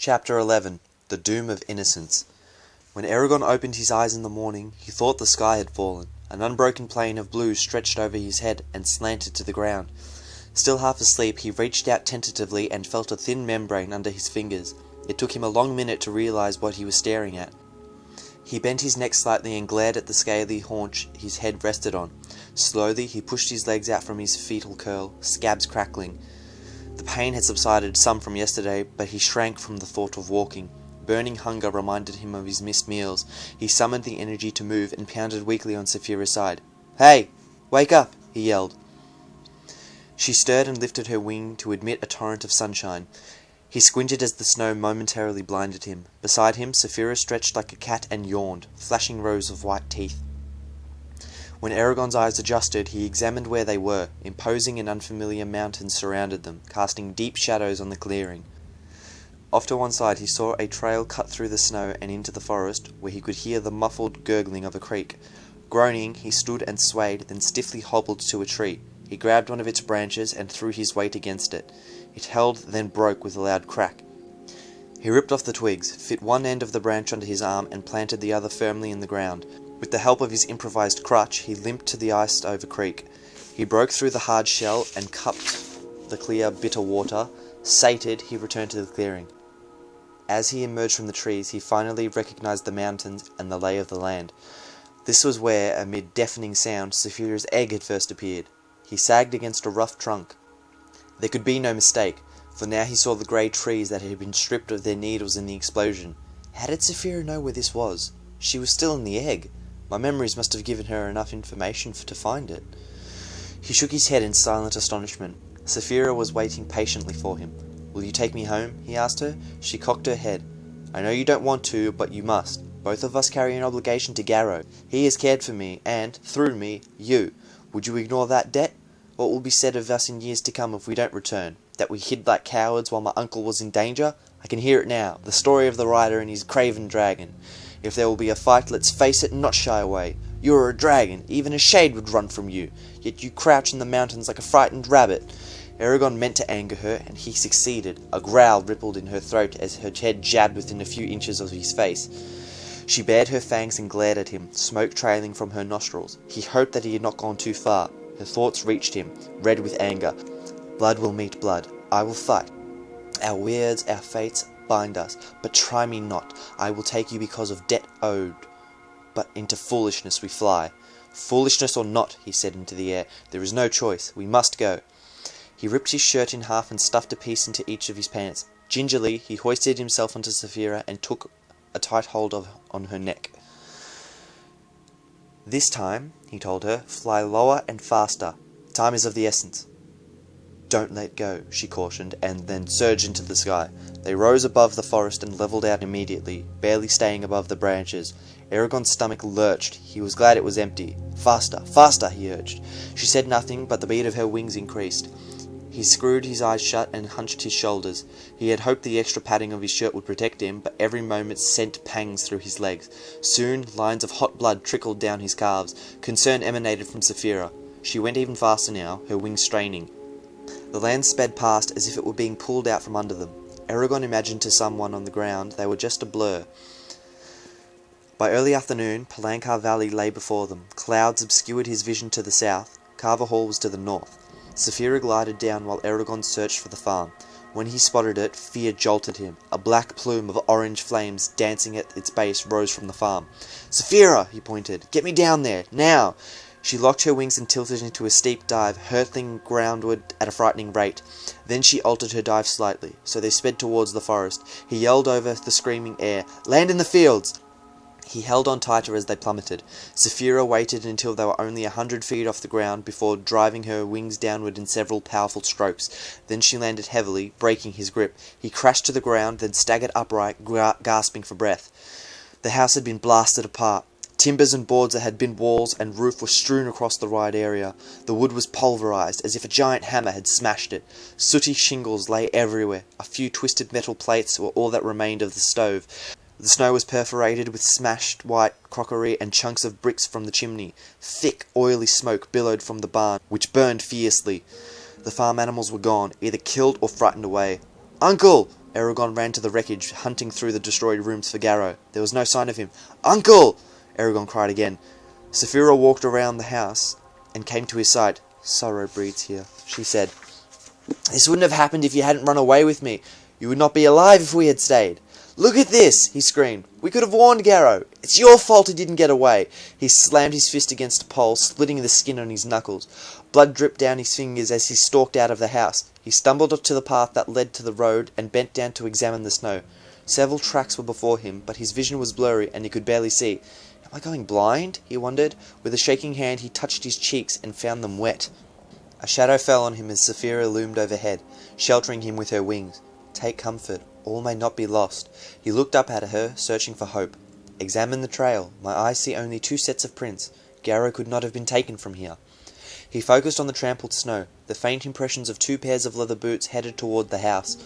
Chapter 11. The Doom of Innocence. When Eragon opened his eyes in the morning, he thought the sky had fallen. An unbroken plain of blue stretched over his head and slanted to the ground. Still half asleep, he reached out tentatively and felt a thin membrane under his fingers. It took him a long minute to realize what he was staring at. He bent his neck slightly and glared at the scaly haunch his head rested on. Slowly, he pushed his legs out from his fetal curl, scabs crackling. The pain had subsided some from yesterday, but he shrank from the thought of walking. Burning hunger reminded him of his missed meals. He summoned the energy to move and pounded weakly on Saphira's side. "Hey! Wake up!" he yelled. She stirred and lifted her wing to admit a torrent of sunshine. He squinted as the snow momentarily blinded him. Beside him, Saphira stretched like a cat and yawned, flashing rows of white teeth. When Eragon's eyes adjusted, he examined where they were. Imposing and unfamiliar mountains surrounded them, casting deep shadows on the clearing. Off to one side he saw a trail cut through the snow and into the forest, where he could hear the muffled gurgling of a creek. Groaning, he stood and swayed, then stiffly hobbled to a tree. He grabbed one of its branches and threw his weight against it. It held, then broke with a loud crack. He ripped off the twigs, fit one end of the branch under his arm, and planted the other firmly in the ground. With the help of his improvised crutch, he limped to the iced-over creek. He broke through the hard shell and cupped the clear, bitter water. Sated, he returned to the clearing. As he emerged from the trees, he finally recognized the mountains and the lay of the land. This was where, amid deafening sound, Saphira's egg had first appeared. He sagged against a rough trunk. There could be no mistake, for now he saw the grey trees that had been stripped of their needles in the explosion. How did Saphira know where this was? She was still in the egg. My memories must have given her enough information to find it. He shook his head in silent astonishment. Saphira was waiting patiently for him. "Will you take me home?" he asked her. She cocked her head. "I know you don't want to, but you must. Both of us carry an obligation to Garrow. He has cared for me, and, through me, you. Would you ignore that debt? What will be said of us in years to come if we don't return? That we hid like cowards while my uncle was in danger? I can hear it now, the story of the rider and his craven dragon. If there will be a fight, let's face it and not shy away. You are a dragon, even a shade would run from you, yet you crouch in the mountains like a frightened rabbit." Eragon meant to anger her, and he succeeded. A growl rippled in her throat as her head jabbed within a few inches of his face. She bared her fangs and glared at him, smoke trailing from her nostrils. He hoped that he had not gone too far. Her thoughts reached him, red with anger. "Blood will meet blood. I will fight. Our weirds, our fates bind us, but try me not. I will take you because of debt owed. But into foolishness we fly." "Foolishness or not," he said into the air, "there is no choice. We must go." He ripped his shirt in half and stuffed a piece into each of his pants. Gingerly, he hoisted himself onto Saphira and took a tight hold on her neck. "This time," he told her, "fly lower and faster. Time is of the essence." "Don't let go," she cautioned, and then surged into the sky. They rose above the forest and levelled out immediately, barely staying above the branches. Eragon's stomach lurched. He was glad it was empty. "Faster, faster," he urged. She said nothing, but the beat of her wings increased. He screwed his eyes shut and hunched his shoulders. He had hoped the extra padding of his shirt would protect him, but every moment sent pangs through his legs. Soon, lines of hot blood trickled down his calves. Concern emanated from Saphira. She went even faster now, her wings straining. The land sped past as if it were being pulled out from under them. Eragon imagined to someone on the ground they were just a blur. By early afternoon, Palancar Valley lay before them. Clouds obscured his vision to the south. Carver Hall was to the north. Saphira glided down while Eragon searched for the farm. When he spotted it, fear jolted him. A black plume of orange flames dancing at its base rose from the farm. "Saphira!" he pointed. "Get me down there, now!" She locked her wings and tilted into a steep dive, hurtling groundward at a frightening rate. Then she altered her dive slightly, so they sped towards the forest. He yelled over the screaming air, "Land in the fields!" He held on tighter as they plummeted. Saphira waited until they were only 100 feet off the ground before driving her wings downward in several powerful strokes. Then she landed heavily, breaking his grip. He crashed to the ground, then staggered upright, gasping for breath. The house had been blasted apart. Timbers and boards that had been walls and roof were strewn across the wide area. The wood was pulverized, as if a giant hammer had smashed it. Sooty shingles lay everywhere. A few twisted metal plates were all that remained of the stove. The snow was perforated with smashed white crockery and chunks of bricks from the chimney. Thick, oily smoke billowed from the barn, which burned fiercely. The farm animals were gone, either killed or frightened away. "Uncle!" Eragon ran to the wreckage, hunting through the destroyed rooms for Garrow. There was no sign of him. "Uncle!" Eragon cried again. Saphira walked around the house and came to his side. "Sorrow breeds here," she said. "This wouldn't have happened if you hadn't run away with me. You would not be alive if we had stayed." "Look at this!" he screamed. "We could have warned Garrow. It's your fault he didn't get away." He slammed his fist against a pole, splitting the skin on his knuckles. Blood dripped down his fingers as he stalked out of the house. He stumbled up to the path that led to the road and bent down to examine the snow. Several tracks were before him, but his vision was blurry and he could barely see. "Am I going blind?" he wondered. With a shaking hand he touched his cheeks and found them wet. A shadow fell on him as Saphira loomed overhead, sheltering him with her wings. "Take comfort. All may not be lost." He looked up at her, searching for hope. "Examine the trail. My eyes see only 2 sets of prints. Garrow could not have been taken from here." He focused on the trampled snow. The faint impressions of 2 pairs of leather boots headed toward the house.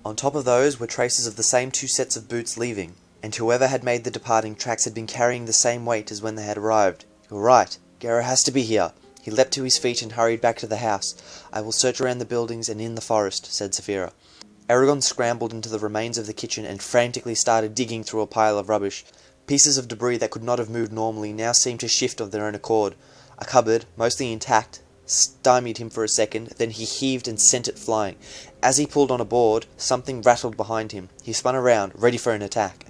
On top of those were traces of the same 2 sets of boots leaving, and whoever had made the departing tracks had been carrying the same weight as when they had arrived. "You're right. Garrow has to be here." He leapt to his feet and hurried back to the house. "I will search around the buildings and in the forest," said Saphira. Eragon scrambled into the remains of the kitchen and frantically started digging through a pile of rubbish. Pieces of debris that could not have moved normally now seemed to shift of their own accord. A cupboard, mostly intact, stymied him for a second, then he heaved and sent it flying. As he pulled on a board, something rattled behind him. He spun around, ready for an attack.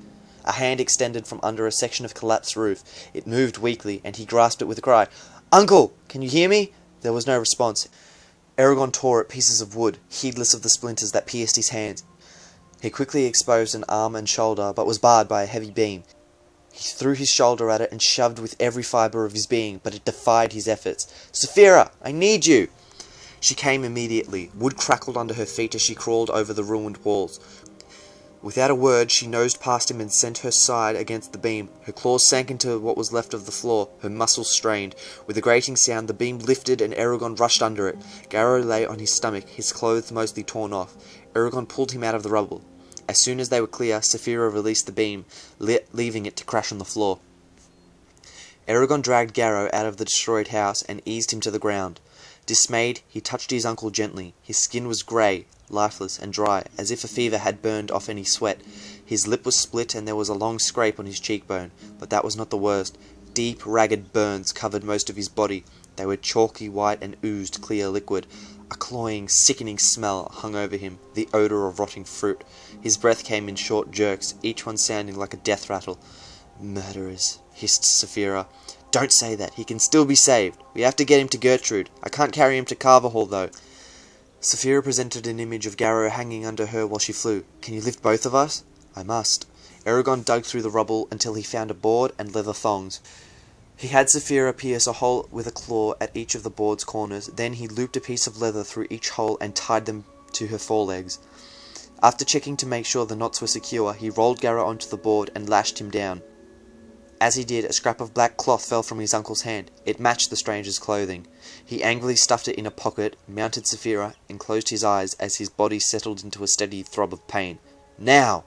A hand extended from under a section of collapsed roof. It moved weakly, and he grasped it with a cry. "Uncle! Can you hear me?" There was no response. Eragon tore at pieces of wood, heedless of the splinters that pierced his hands. He quickly exposed an arm and shoulder, but was barred by a heavy beam. He threw his shoulder at it and shoved with every fibre of his being, but it defied his efforts. "Saphira! I need you!" She came immediately. Wood crackled under her feet as she crawled over the ruined walls. Without a word, she nosed past him and sent her side against the beam. Her claws sank into what was left of the floor. Her muscles strained. With a grating sound, the beam lifted and Eragon rushed under it. Garrow lay on his stomach, his clothes mostly torn off. Eragon pulled him out of the rubble. As soon as they were clear, Saphira released the beam, leaving it to crash on the floor. Eragon dragged Garrow out of the destroyed house and eased him to the ground. Dismayed, he touched his uncle gently. His skin was grey, lifeless and dry, as if a fever had burned off any sweat. His lip was split and there was a long scrape on his cheekbone, but that was not the worst. Deep, ragged burns covered most of his body. They were chalky white and oozed clear liquid. A cloying, sickening smell hung over him, the odour of rotting fruit. His breath came in short jerks, each one sounding like a death rattle. "Murderers," hissed Saphira. "Don't say that. He can still be saved. We have to get him to Gertrude. I can't carry him to Carver Hall, though." Saphira presented an image of Garrow hanging under her while she flew. "Can you lift both of us?" "I must." Eragon dug through the rubble until he found a board and leather thongs. He had Saphira pierce a hole with a claw at each of the board's corners. Then he looped a piece of leather through each hole and tied them to her forelegs. After checking to make sure the knots were secure, he rolled Garrow onto the board and lashed him down. As he did, a scrap of black cloth fell from his uncle's hand. It matched the stranger's clothing. He angrily stuffed it in a pocket, mounted Saphira, and closed his eyes as his body settled into a steady throb of pain. "Now!"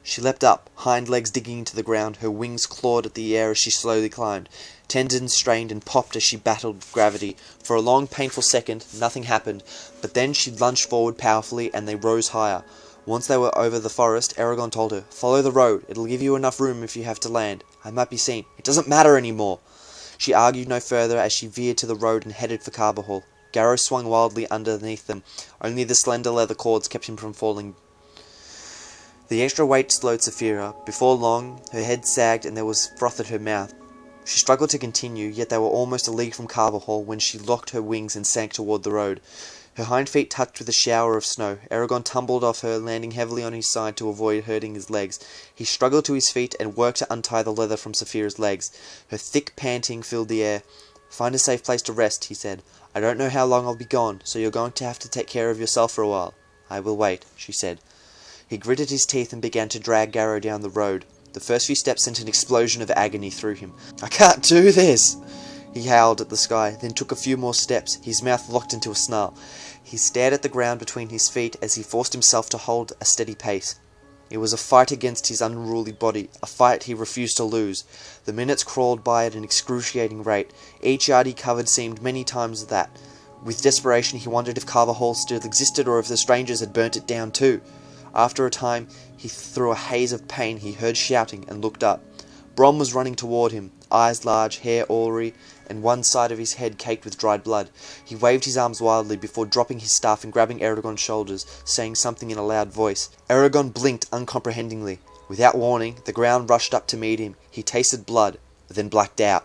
She leapt up, hind legs digging into the ground. Her wings clawed at the air as she slowly climbed. Tendons strained and popped as she battled with gravity. For a long, painful second, nothing happened, but then she lunged forward powerfully and they rose higher. Once they were over the forest, Eragon told her, "Follow the road. It'll give you enough room if you have to land. I might be seen. It doesn't matter anymore." She argued no further as she veered to the road and headed for Carver Hall. Garrow swung wildly underneath them. Only the slender leather cords kept him from falling. The extra weight slowed Saphira. Before long, her head sagged and there was froth at her mouth. She struggled to continue, yet they were almost a league from Carver Hall when she locked her wings and sank toward the road. Her hind feet touched with a shower of snow. Eragon tumbled off her, landing heavily on his side to avoid hurting his legs. He struggled to his feet and worked to untie the leather from Saphira's legs. Her thick panting filled the air. "Find a safe place to rest," he said. "I don't know how long I'll be gone, so you're going to have to take care of yourself for a while." "I will wait," she said. He gritted his teeth and began to drag Garrow down the road. The first few steps sent an explosion of agony through him. "I can't do this!" He howled at the sky, then took a few more steps, his mouth locked into a snarl. He stared at the ground between his feet as he forced himself to hold a steady pace. It was a fight against his unruly body, a fight he refused to lose. The minutes crawled by at an excruciating rate. Each yard he covered seemed many times that. With desperation he wondered if Carver Hall still existed or if the strangers had burnt it down too. After a time, through a haze of pain, he heard shouting and looked up. Brom was running toward him, eyes large, hair awry, and one side of his head caked with dried blood. He waved his arms wildly before dropping his staff and grabbing Eragon's shoulders, saying something in a loud voice. Eragon blinked uncomprehendingly. Without warning, the ground rushed up to meet him. He tasted blood, then blacked out.